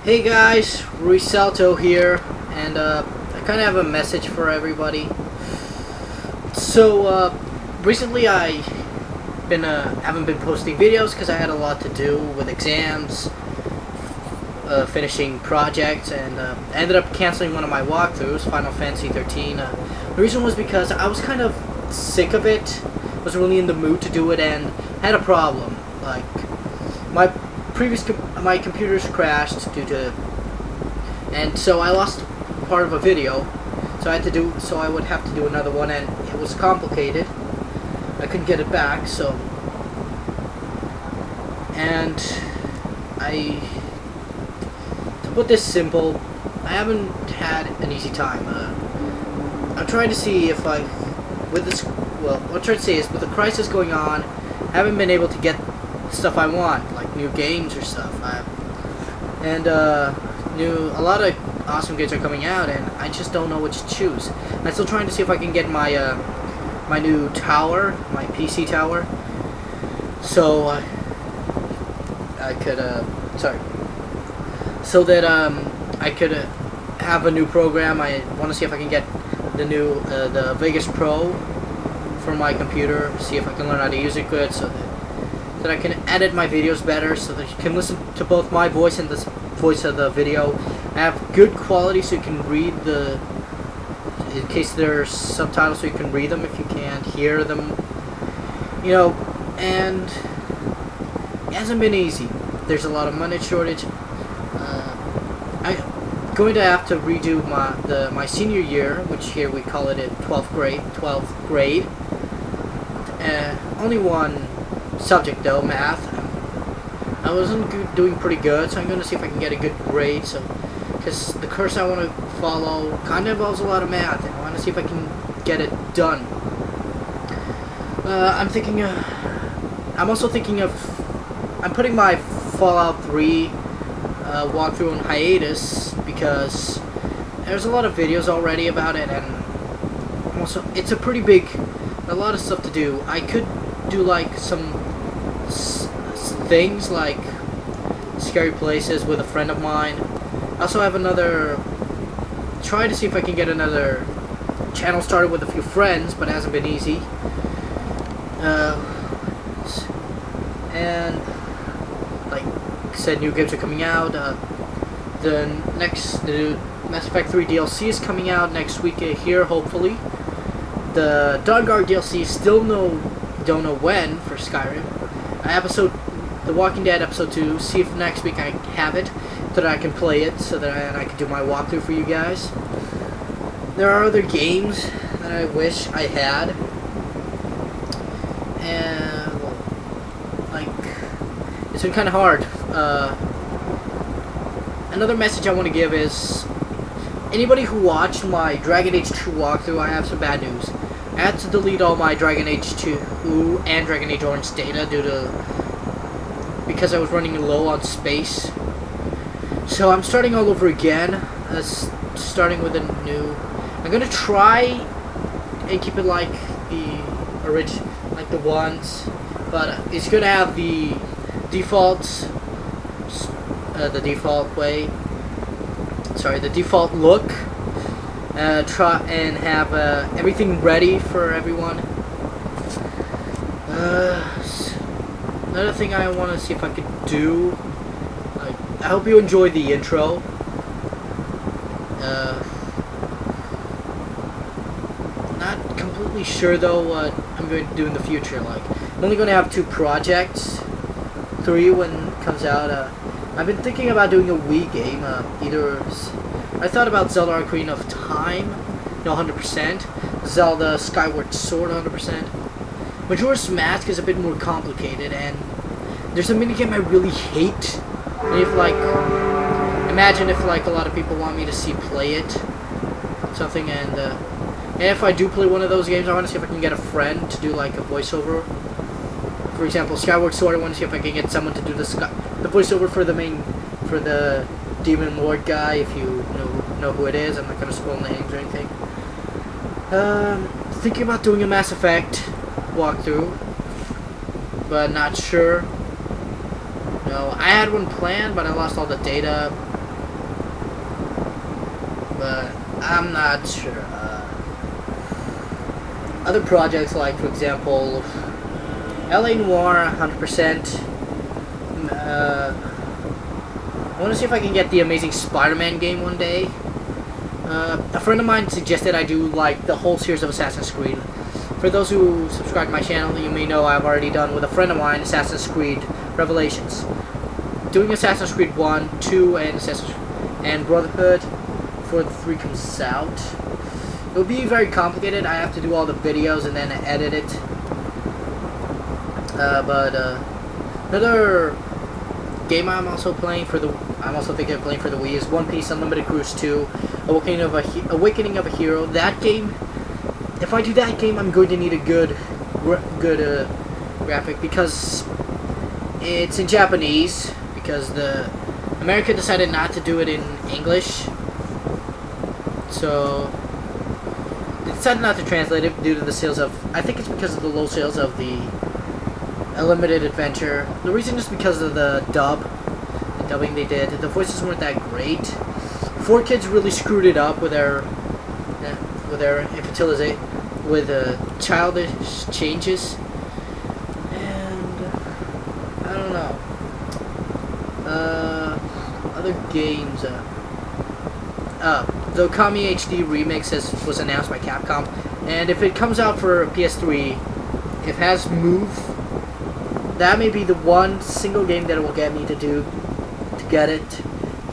Hey guys, ruisalto here, and I kind of have a message for everybody. So recently I haven't been posting videos because I had a lot to do with exams, finishing projects, and ended up canceling one of my walkthroughs, Final Fantasy 13. The reason was because I was kind of sick of it, wasn't really in the mood to do it, and had a problem. Like my computers crashed and so I lost part of a video, so I would have to do another one, and it was complicated. I couldn't get it back, and to put this simple, I haven't had an easy time. I'm trying to see if what I'm trying to say is, with the crisis going on, I haven't been able to get stuff I want, like new games or stuff. A lot of awesome games are coming out, and I just don't know which to choose. I'm still trying to see if I can get my my new tower, my PC tower, so I could so that I could have a new program. I want to see if I can get the new the Vegas Pro for my computer, see if I can learn how to use it good, so that I can edit my videos better, so that you can listen to both my voice and the voice of the video. I have good quality, so you can read in case there's subtitles, so you can read them if you can't hear them. You know, and it hasn't been easy. There's a lot of money shortage. I'm going to have to redo my senior year, which here we call it a 12th grade. Only one subject though, math. I wasn't doing pretty good, so I'm going to see if I can get a good grade. So, because the course I want to follow kind of involves a lot of math, and I want to see if I can get it done. I'm also thinking of putting my Fallout 3 walkthrough on hiatus, because there's a lot of videos already about it, and also it's a lot of stuff to do. I could do like some things like scary places with a friend of mine. I also have try to see if I can get another channel started with a few friends, but it hasn't been easy. And like I said, new games are coming out. The Mass Effect 3 DLC is coming out next week here, hopefully. The Dawn Guard DLC still don't know when for Skyrim. The Walking Dead episode 2. See if next week I have it, so that I can play it, so that I can do my walkthrough for you guys. There are other games that I wish I had, and it's been kind of hard. Another message I want to give is, anybody who watched my Dragon Age 2 walkthrough, I have some bad news. I had to delete all my Dragon Age 2 and Dragon Age Orange data because I was running low on space. So I'm starting all over again, starting with a new. I'm gonna try and keep it like the ones, but it's gonna have the default look. Try and have everything ready for everyone. Another thing I want to see if I could do. I hope you enjoyed the intro. Not completely sure though what I'm going to do in the future. Like, I'm only going to have 2 projects. 3 when it comes out. I've been thinking about doing a Wii game. I thought about Zelda Ocarina of Time, 100%. Zelda Skyward Sword, 100%. Majora's Mask is a bit more complicated, and there's a minigame I really hate. And imagine if a lot of people want me to play it, something, and if I do play one of those games, I want to see if I can get a friend to do like a voiceover. For example, Skyward Sword, I want to see if I can get someone to do the voiceover for the Demon Lord guy, if you know who it is. I'm not going to spoil names or anything. Thinking about doing a Mass Effect walkthrough, but not sure. No, I had one planned, but I lost all the data. but I'm not sure. Other projects, like for example, LA Noire, 100%. I want to see if I can get the Amazing Spider-Man game one day. A friend of mine suggested I do like the whole series of Assassin's Creed. For those who subscribe to my channel, you may know I've already done with a friend of mine Assassin's Creed Revelations. Doing Assassin's Creed 1, 2, and Brotherhood before the 3 comes out. It will be very complicated. I have to do all the videos and then edit it. Another game I'm also thinking of playing for the Wii is One Piece Unlimited Cruise 2, Awakening of a Hero. That game, if I do that game, I'm going to need a good graphic, because it's in Japanese, because America decided not to do it in English. So they decided not to translate it due to the sales of, I think it's because of the low sales of the Limited Adventure. The reason is because of the dubbing they did. The voices weren't that great. 4Kids really screwed it up with their infantilization, with childish changes, and I don't know. Other games. The Okami HD remix was announced by Capcom, and if it comes out for PS3, if it has Move, that may be the one single game that it will get me to get it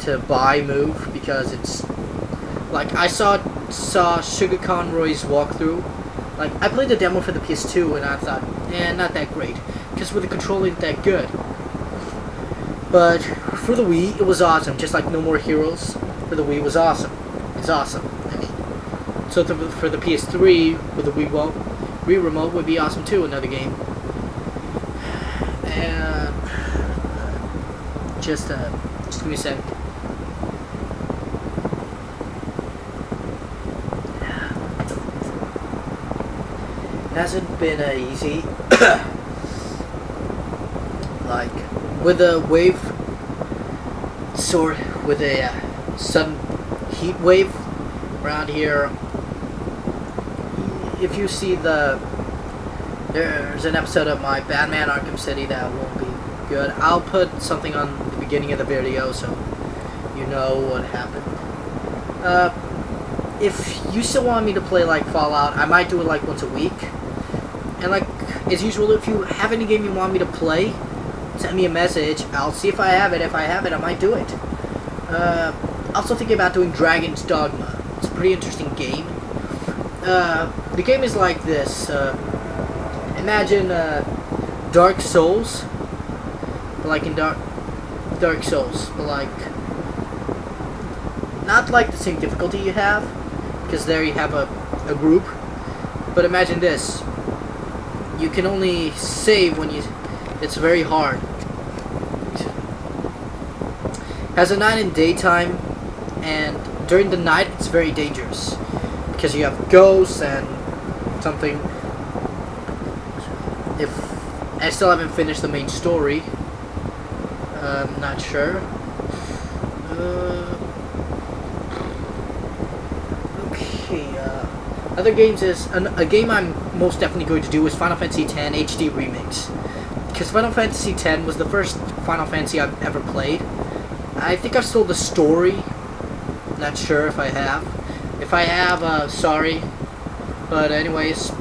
to buy Move, because it's like I saw Sugar Conroy's walkthrough. Like, I played the demo for the PS2 and I thought, not that great, because with the controller ain't that good. But for the Wii, it was awesome. Just like No More Heroes for the Wii was awesome. It's awesome. I mean, so for the PS3 with the Wii Remote would be awesome too. Another game. And just give me a sec. Hasn't been easy. Like with a sudden heat wave around here. If you see there's an episode of my Batman Arkham City that won't be good. I'll put something on the beginning of the video so you know what happened. If you still want me to play like Fallout, I might do it like once a week. And like as usual, if you have any game you want me to play, send me a message. I'll see if I have it. If I have it, I might do it. Also thinking about doing Dragon's Dogma. It's a pretty interesting game. The game is like this. Imagine Dark Souls, but like in Dark Souls, but like not like the same difficulty you have, because there you have a group. But imagine this: you can only save when it's very hard. It has a night and daytime, and during the night it's very dangerous because you have ghosts and something. If I still haven't finished the main story, I'm not sure. Okay. Other games is a game I'm most definitely going to do is Final Fantasy X HD Remix, because Final Fantasy X was the first Final Fantasy I've ever played. I think I've sold the story. Not sure if I have. If I have, sorry. But anyways,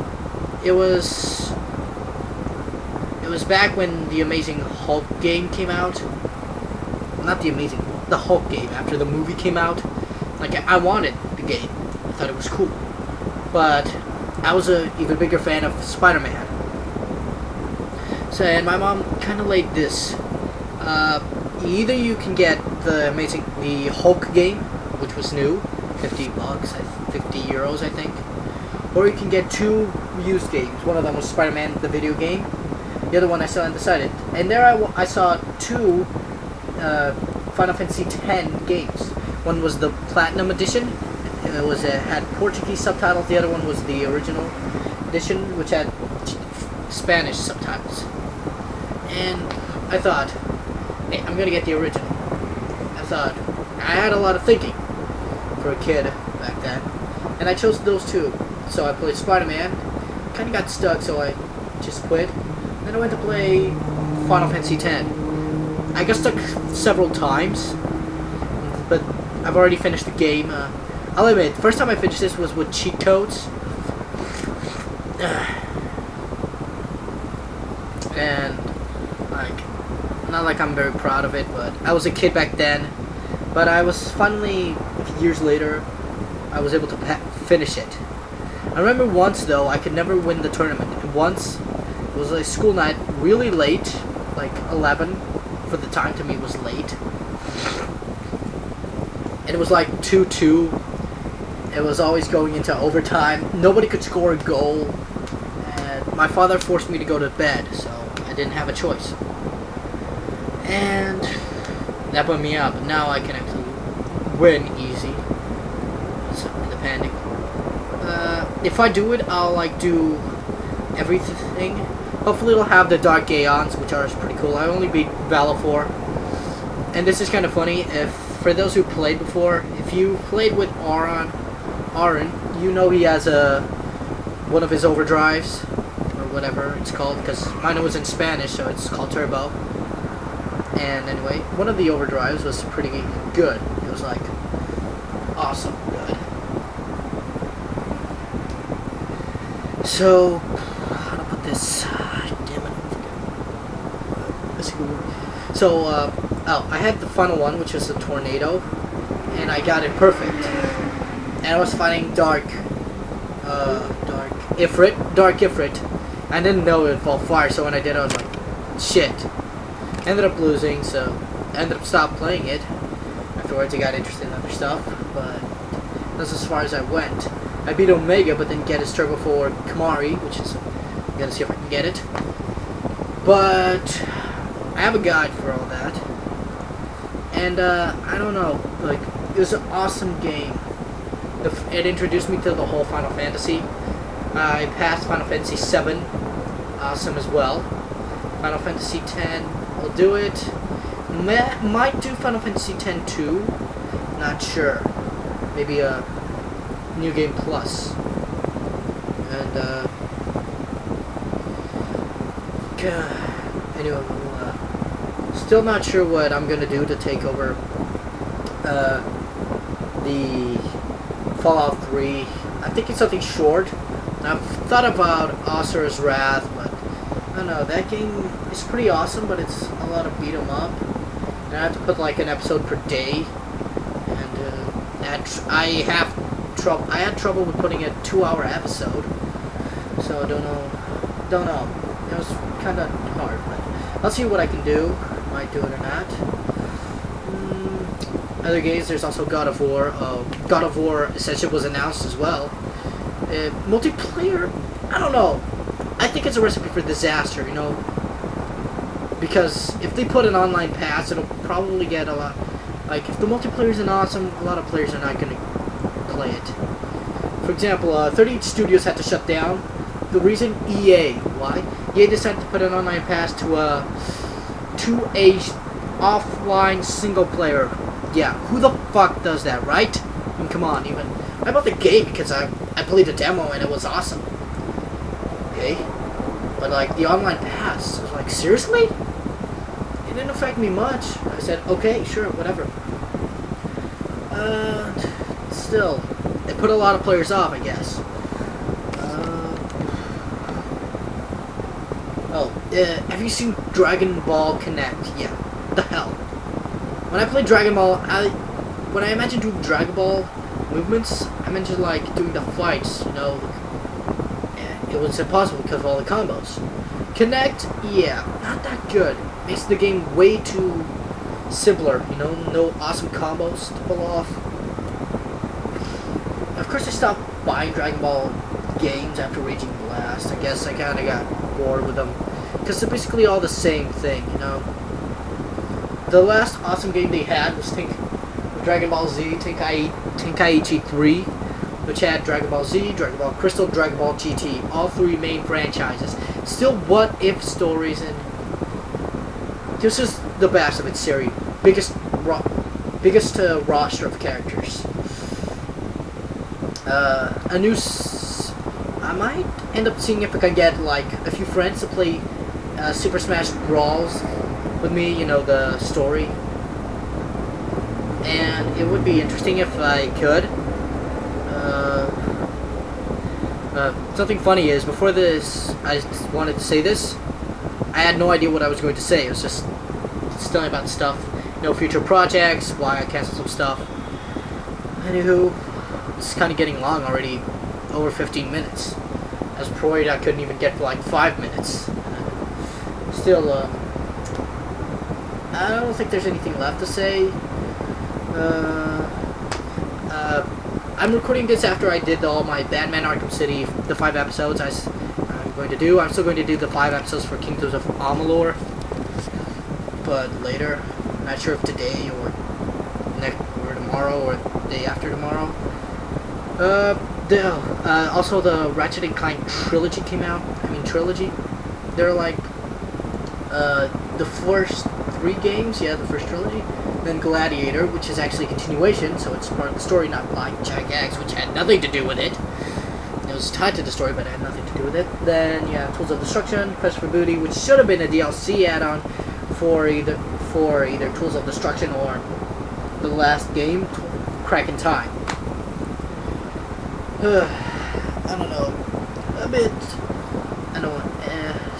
it was back when the Amazing Hulk game came out. Not the Hulk game, after the movie came out. Like, I wanted the game. I thought it was cool. But I was an even bigger fan of Spider-Man. So, and my mom kind of laid this. Either you can get the Hulk game, which was new, $50, €50, I think, or you can get two used games. One of them was Spider-Man, the video game. The other one I still undecided. And there I saw two Final Fantasy X games. One was the Platinum Edition. It had Portuguese subtitles. The other one was the original edition, which had Spanish subtitles. And I thought, hey, I'm gonna get the original. I had a lot of thinking. for a kid back then, and I chose those two. So I played Spider-Man, kind of got stuck, so I just quit. Then I went to play Final Fantasy X. I got stuck several times, but I've already finished the game. I'll admit, the first time I finished this was with cheat codes. And, like, not like I'm very proud of it, but I was a kid back then. But I was finally, years later, I was able to finish it. I remember once, though, I could never win the tournament. And once, it was a school night, really late, like 11, for the time to me was late. And it was like 2-2. It was always going into overtime. Nobody could score a goal. And my father forced me to go to bed, so I didn't have a choice. And that put me up. Now I can actually win easy. So, independent. If I do it, I'll like do everything. Hopefully it'll have the Dark Aeons, which are pretty cool. I only beat Valor. And this is kind of funny. For those who played before, if you played with Aaron, you know he has one of his overdrives, or whatever it's called, because mine was in Spanish, so it's called Turbo. And anyway, one of the overdrives was pretty good. It was like awesome good. So, how to put this? Damn it. So, I had the final one, which was the tornado, and I got it perfect. And I was fighting Dark Ifrit. I didn't know it would fall fire, so when I did, I was like, shit. Ended up losing, so I ended up stopped playing it. Afterwards, I got interested in other stuff, but that's as far as I went. I beat Omega, but didn't get his Turbo for Kamari, which is, I gotta see if I can get it. But I have a guide for all that, and I don't know, like, it was an awesome game. It introduced me to the whole Final Fantasy. I passed Final Fantasy 7, awesome as well. Final Fantasy 10, I'll do it. Might do Final Fantasy 10 too, not sure. Maybe a New Game Plus. And anyway, still not sure what I'm gonna do to take over the Fallout 3. I think it's something short. I've thought about Asura's Wrath, but I don't know, that game is pretty awesome, but it's a lot of beat 'em up. And I have to put like an episode per day. And I had trouble with putting a 2-hour episode. So I don't know. It was kind of hard, but I'll see what I can do. Might do it or not. Other games, there's also God of War. God of War Ascension was announced as well. Multiplayer, I don't know. I think it's a recipe for disaster, you know. Because if they put an online pass, it'll probably get a lot. Like, if the multiplayer isn't awesome, a lot of players are not going to play it. For example, 38 Studios had to shut down. The reason EA, why? EA decided to put an online pass to a offline single player. Yeah, who the fuck does that, right? I mean, come on, even. I bought the game because I played the demo and it was awesome. Okay? But, like, the online pass, I was like, seriously? It didn't affect me much. I said, okay, sure, whatever. Still, it put a lot of players off, I guess. Have you seen Dragon Ball Connect? Yeah. What the hell? When I play Dragon Ball, when I imagine doing Dragon Ball movements, I imagine like doing the fights, you know. It was impossible because of all the combos. Connect, yeah, not that good. Makes the game way too simpler, you know, no awesome combos to pull off. Of course, I stopped buying Dragon Ball games after Raging Blast. I guess I kind of got bored with them. Because they're basically all the same thing, you know. The last awesome game they had was Dragon Ball Z, Tenkaichi 3, which had Dragon Ball Z, Dragon Ball Crystal, Dragon Ball GT, all three main franchises. Still what-if stories, and this is the best of its series. Biggest roster of characters. a new. I might end up seeing if I can get like a few friends to play Super Smash Brawls with me. You know, the story, and it would be interesting if I could. Something funny is, before this, I wanted to say this. I had no idea what I was going to say. It was just telling about stuff, you know, future projects, why I canceled some stuff. Anywho, it's kind of getting long already, over 15 minutes. I was worried I couldn't even get for like 5 minutes. Still, I don't think there's anything left to say. I'm recording this after I did all my Batman Arkham City, the 5 episodes I'm going to do. I'm still going to do the 5 episodes for Kingdoms of Amalur, but later. Not sure if today or tomorrow or the day after tomorrow. Also the Ratchet and Clank trilogy came out. Trilogy. They're like the first 3 games, yeah, the first trilogy. Then Gladiator, which is actually a continuation, so it's part of the story, not like Jagex, which had nothing to do with it. It was tied to the story, but it had nothing to do with it. Then, yeah, Tools of Destruction, Quest for Booty, which should have been a DLC add-on for either Tools of Destruction or the last game, Crack in Time. I don't know. A bit. I don't know.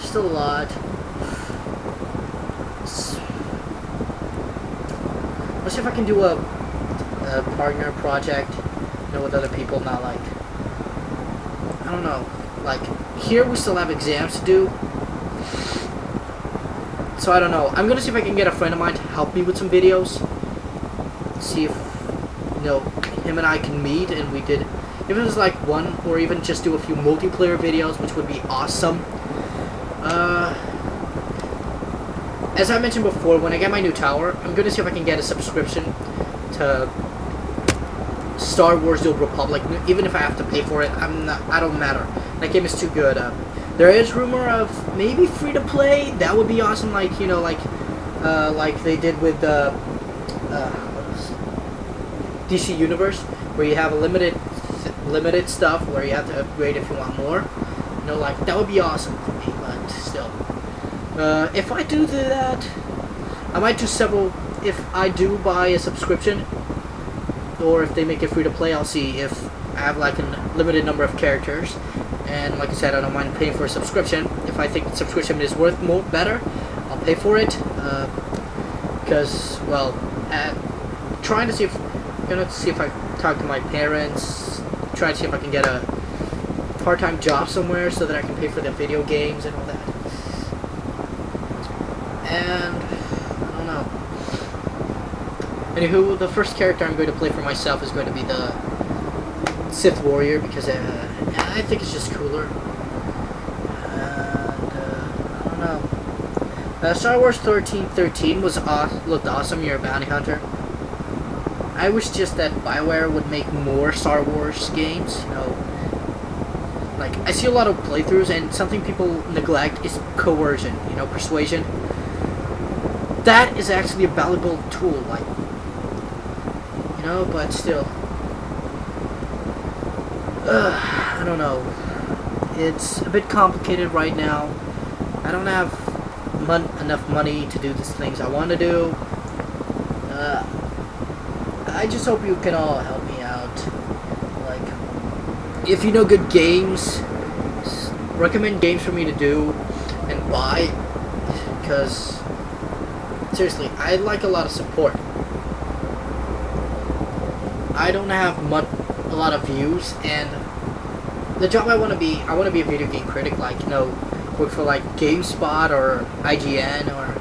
Still a lot. Let's see if I can do a partner project, you know, with other people, not like, I don't know, like, here we still have exams to do, so I don't know. I'm gonna see if I can get a friend of mine to help me with some videos, see if, you know, him and I can meet, and we did, if it was like one, or even just do a few multiplayer videos, which would be awesome. As I mentioned before, when I get my new tower, I'm going to see if I can get a subscription to Star Wars The Old Republic, even if I have to pay for it. I don't matter. That game is too good. There is rumor of maybe free to play. That would be awesome, like, you know, like they did with DC Universe, where you have a limited stuff where you have to upgrade if you want more. You know, like, that would be awesome for me, but still. If I do that, I might do several. If I do buy a subscription, or if they make it free to play, I'll see if I have like a limited number of characters. And like I said, I don't mind paying for a subscription. If I think the subscription is worth better, I'll pay for it. Because, well, trying to see if I talk to my parents, try to see if I can get a part-time job somewhere so that I can pay for the video games and all that. And I don't know. Anywho, the first character I'm going to play for myself is going to be the Sith Warrior, because I think it's just cooler. And I don't know. Star Wars 1313 looked awesome. You're a bounty hunter. I wish just that BioWare would make more Star Wars games. You know, like, I see a lot of playthroughs, and something people neglect is coercion. You know, persuasion. That is actually a valuable tool, like, you know, but still, I don't know, it's a bit complicated right now. I don't have enough money to do the things I want to do. I just hope you can all help me out. Like, if you know good games, recommend games for me to do and buy, because seriously, I'd like a lot of support. I don't have a lot of views, and the job I want to be a video game critic, like, you know, work for like GameSpot or IGN, or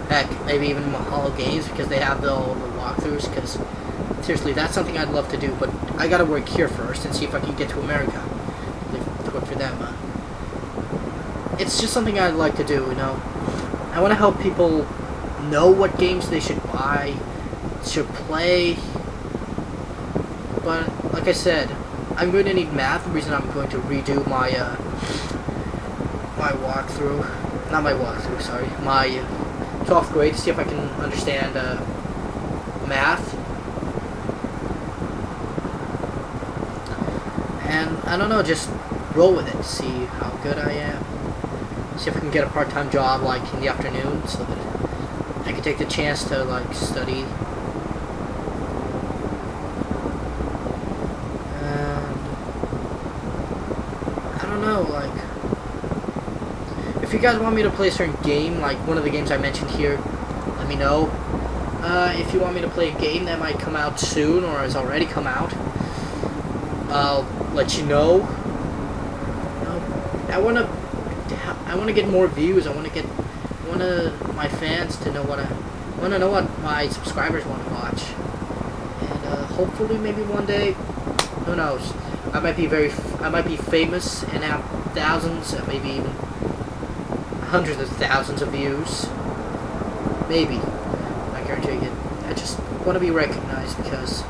heck, maybe even Mahalo Games, because they have all the walkthroughs, because seriously, that's something I'd love to do, but I gotta work here first and see if I can get to America to work for them. It's just something I'd like to do, you know. I want to help people know what games they should buy, should play, but like I said, I'm going to need math. The reason I'm going to redo my my 12th grade, to see if I can understand math. I don't know, just roll with it, see how good I am. See if I can get a part-time job like in the afternoon so that I can take the chance to like study. And I don't know, like if you guys want me to play a certain game, like one of the games I mentioned here, let me know. If you want me to play a game that might come out soon or has already come out, I'll let you know. I wanna get more views. I wanna my fans to know what my subscribers want to watch, and hopefully maybe one day, who knows? I might be famous and have thousands, maybe even hundreds of thousands of views. Maybe. I guarantee it. I just want to be recognized because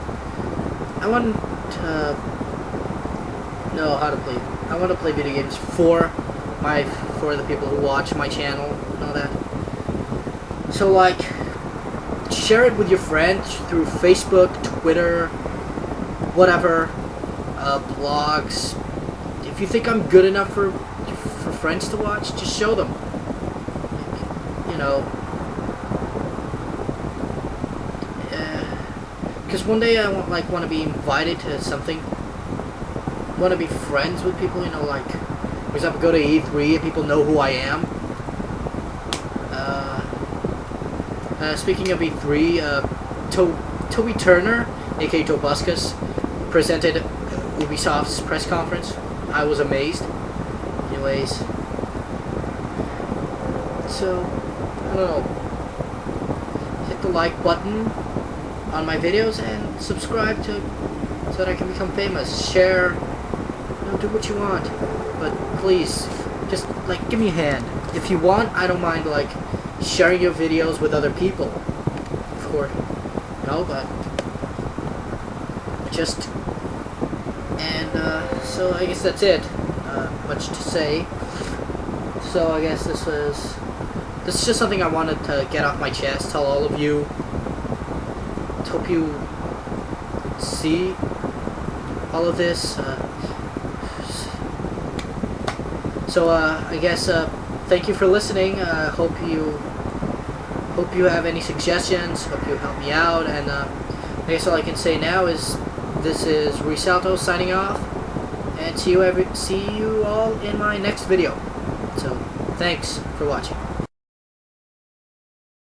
I want to know how to play. I want to play video games for the people who watch my channel and all that. So like, share it with your friends through Facebook, Twitter, whatever, blogs. If you think I'm good enough for friends to watch, just show them. Like, you know. Because one day I want to be invited to something. Want to be friends with people, you know, like, for example, go to E3 and people know who I am. Speaking of E3, Toby Turner, aka Tobuscus, presented Ubisoft's press conference. I was amazed. Anyways, so I don't know. Hit the like button on my videos and subscribe so that I can become famous. Share. Do what you want, but please, just like give me a hand. If you want, I don't mind like sharing your videos with other people, of course. No, but just so I guess that's it. Much to say. So I guess this is just something I wanted to get off my chest. Tell all of you. Hope you see all of this. So I guess thank you for listening. Hope you have any suggestions. Hope you help me out. And I guess all I can say now is this is Ruisalto signing off. And see you all in my next video. So thanks for watching.